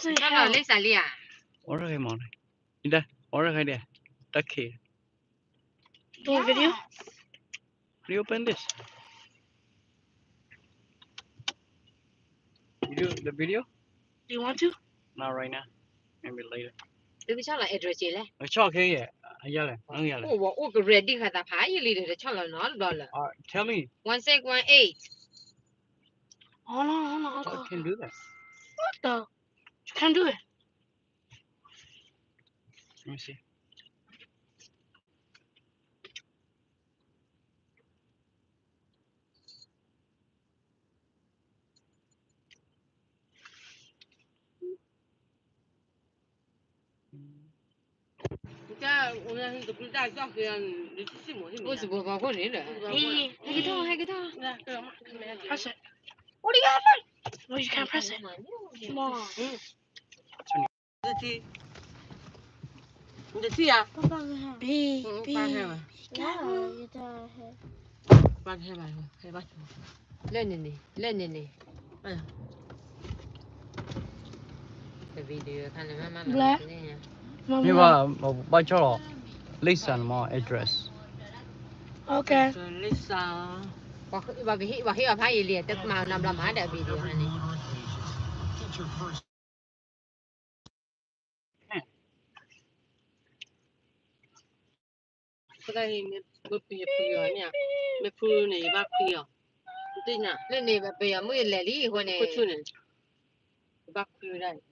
say No, hell. let's Alia. What are you on? Ida, what are you? Okay. Do a video? Reopen this. The video? Do you want to? Not right now. Maybe later. Look at like address here. It's okay, yeah. Yeah. Oh, ready had a pie leader the chala $1. Tell me. 1618. Hold on, I Uncle. can do that. What the? You can't do it. Let me see. What's the book of what in Hey, guitar. press it. What do you got? No, you can't press it. Come on. The tea, B. Lenny. The video kind of Black. You have listen more address. Okay. Lisa. But he have high elite, the man, I'm not that video, honey. Đây bự bự bự nha, bự bự này bác bự, đây nha, lên này bự bự mới lẻ lý hồi này, bác bự đây.